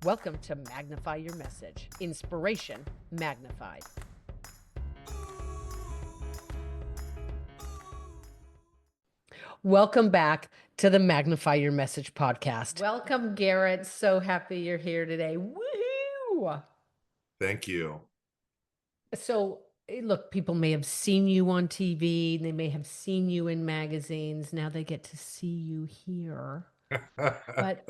Welcome to Magnify Your Message. Inspiration magnified. Welcome back to the Magnify Your Message podcast. Welcome, Garrett. So happy you're here today. Woohoo! Thank you. So, look, people may have seen you on TV, they may have seen you in magazines. Now they get to see you here. But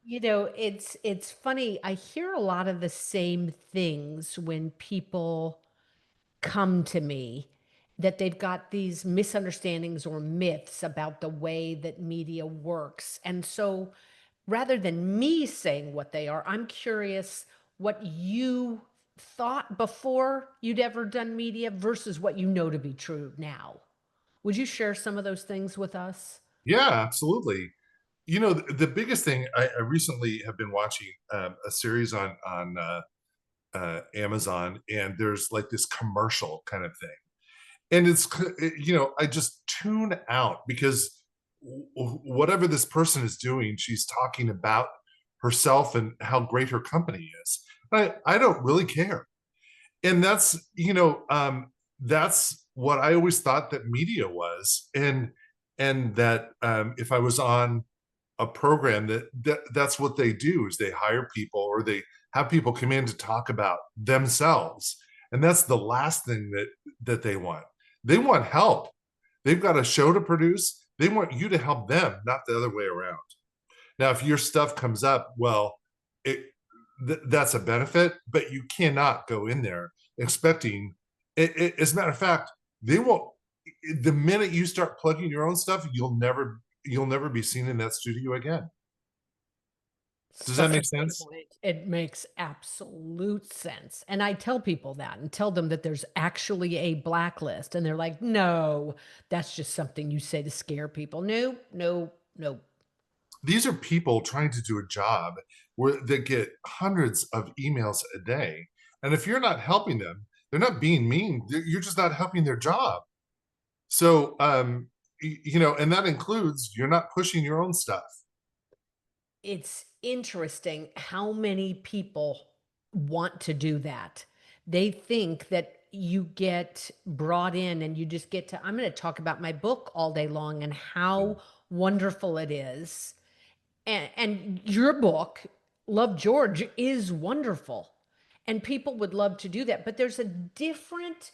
it's funny. I hear a lot of the same things when people come to me, that they've got these misunderstandings or myths about the way that media works. And so rather than me saying what they are, I'm curious what you thought before you'd ever done media versus what you know to be true now. Would you share some of those things with us? Yeah, absolutely. The biggest thing I recently have been watching a series on Amazon, and there's like this commercial kind of thing, and I just tune out because whatever this person is doing, she's talking about herself and how great her company is. I don't really care, and that's what I always thought that media was, and that if I was on a program that's what they do, is they hire people or they have people come in to talk about themselves, and that's the last thing that they want. They want help. They've got a show to produce. They want you to help them, not the other way around. Now, if your stuff comes up, well, that's a benefit, but you cannot go in there expecting it. As a matter of fact, they won't. The minute you start plugging your own stuff, you'll never be seen in that studio again. Does that Such a make good sense? point. It makes absolute sense. And I tell people that and tell them that there's actually a blacklist. And they're like, no, that's just something you say to scare people. No, no, no. These are people trying to do a job where they get hundreds of emails a day, and if you're not helping them, they're not being mean. You're just not helping their job. So, and that includes you're not pushing your own stuff. It's interesting how many people want to do that. They think that you get brought in and you just get to, I'm going to talk about my book all day long and how wonderful it is. And your book, Love George, is wonderful. And people would love to do that. But there's a different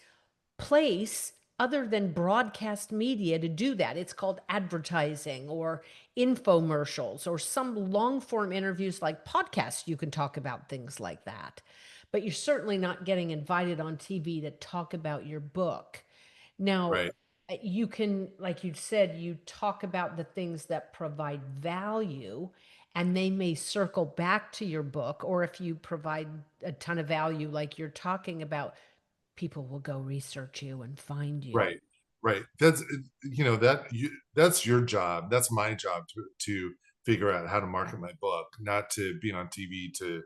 place other than broadcast media to do that. It's called advertising or infomercials or some long form interviews like podcasts. You can talk about things like that. But you're certainly not getting invited on TV to talk about your book. Now, Right. you can, like you said, you talk about the things that provide value and they may circle back to your book. Or if you provide a ton of value, like you're talking about, people will go research you and find you. Right. Right. That's your job. That's my job to figure out how to market my book, not to be on TV to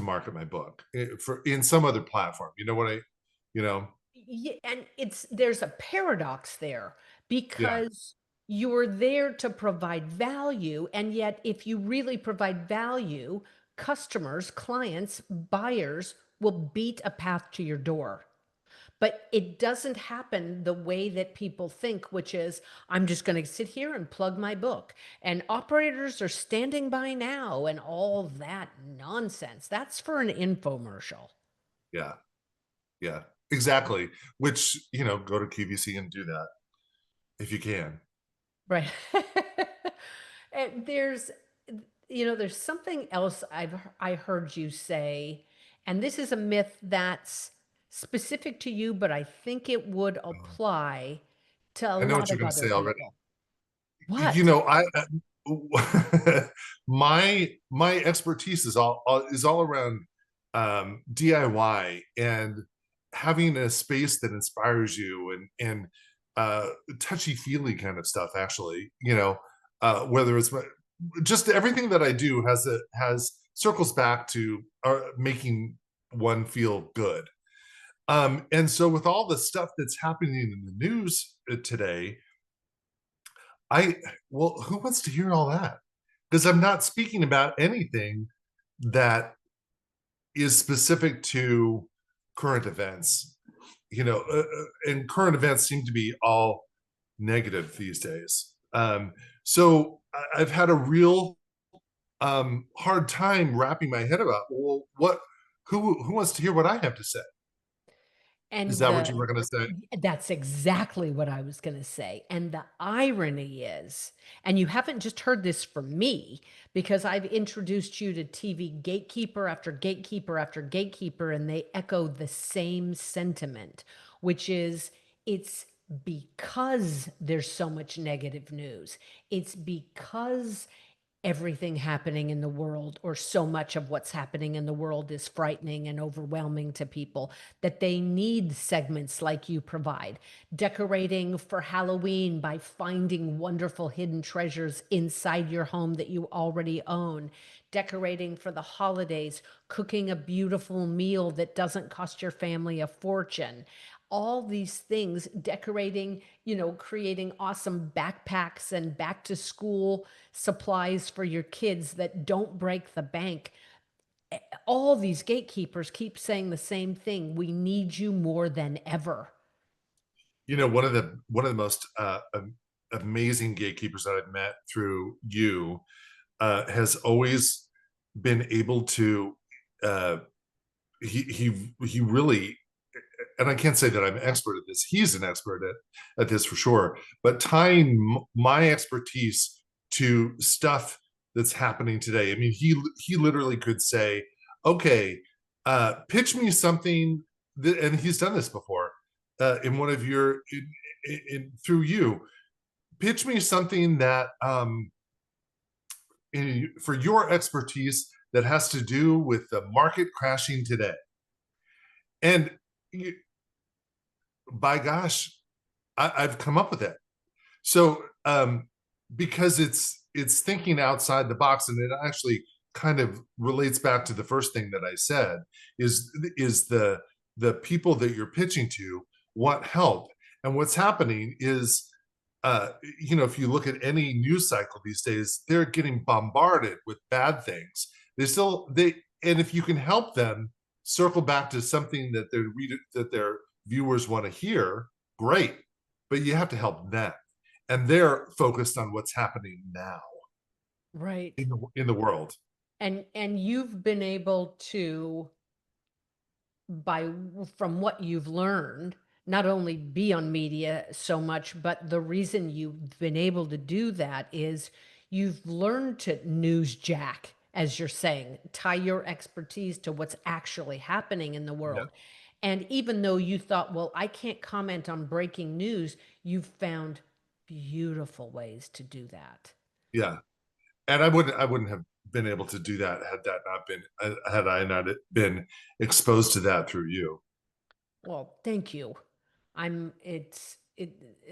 market my book for in some other platform. You know what I, you know, Yeah, and there's a paradox there yeah. because you're there to provide value, and yet if you really provide value, customers, clients, buyers will beat a path to your door. But it doesn't happen the way that people think, which is I'm just going to sit here and plug my book. And operators are standing by now and all that nonsense. That's for an infomercial. Yeah. Yeah, exactly. Which, go to QVC and do that if you can. Right. And there's something else I heard you say, and this is a myth that's specific to you, but I think it would apply to a I know lot what you're of going to other say already. people. You What? know, I my expertise is all around DIY and having a space that inspires you and touchy feely kind of stuff. Actually, whether it's just everything that I do has circles back to making one feel good. And so with all the stuff that's happening in the news today, I well, who wants to hear all that? Because I'm not speaking about anything that is specific to current events. And current events seem to be all negative these days. So I've had a real hard time wrapping my head about, well, who wants to hear what I have to say? Is And that what you were going to say? that's exactly what I was gonna say, and the irony is, and you haven't just heard this from me, because I've introduced you to TV gatekeeper after gatekeeper after gatekeeper, and they echo the same sentiment, which is, it's because there's so much negative news. It's because everything happening in the world, or so much of what's happening in the world, is frightening and overwhelming to people, that they need segments like you provide. Decorating for Halloween by finding wonderful hidden treasures inside your home that you already own. Decorating for the holidays, cooking a beautiful meal that doesn't cost your family a fortune. All these things, decorating, creating awesome backpacks and back to school supplies for your kids that don't break the bank. All these gatekeepers keep saying the same thing. We need you more than ever. One of the most amazing gatekeepers that I've met through you has always been able to. Uh, he really, and I can't say that I'm an expert at this. He's an expert at this for sure. But tying my expertise to stuff that's happening today. I mean, he literally could say, "Okay, pitch me something," and he's done this before in one of your through you. Pitch me something that for your expertise that has to do with the market crashing today. And you, by gosh, I've come up with it. So because it's thinking outside the box, and it actually kind of relates back to the first thing that I said, is the people that you're pitching to want help. And what's happening is, if you look at any news cycle these days, they're getting bombarded with bad things. And if you can help them circle back to something that their viewers want to hear, great. But you have to help them, and they're focused on what's happening now Right. in the world. And you've been able to, by from what you've learned, not only be on media so much, but the reason you've been able to do that is you've learned to newsjack, as you're saying, tie your expertise to what's actually happening in the Yeah, world. And even though you thought, well, I can't comment on breaking news, you've found beautiful ways to do that. yeah. And I wouldn't have been able to do that had I not been exposed to that through you. Well, thank you.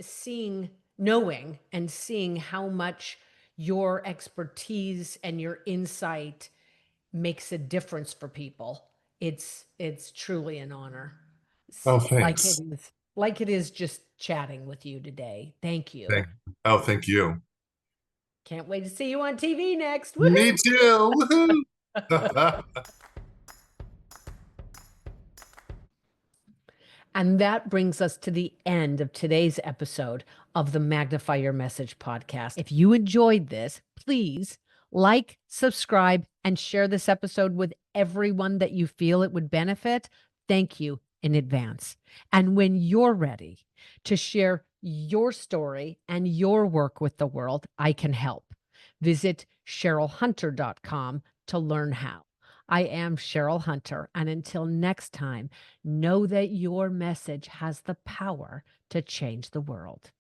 Seeing, knowing and seeing how much your expertise and your insight makes a difference for people. It's truly an honor. Oh, Like it thanks. is, like it is just chatting with you today. Thank you. Thank thank you. Can't wait to see you on TV next. Me Woohoo! too. Woohoo. And that brings us to the end of today's episode of the Magnify Your Message podcast. If you enjoyed this, please like, subscribe, and share this episode with everyone that you feel it would benefit. Thank you in advance. And when you're ready to share your story and your work with the world, I can help. Visit CherylHunter.com to learn how. I am Cheryl Hunter, and until next time, know that your message has the power to change the world.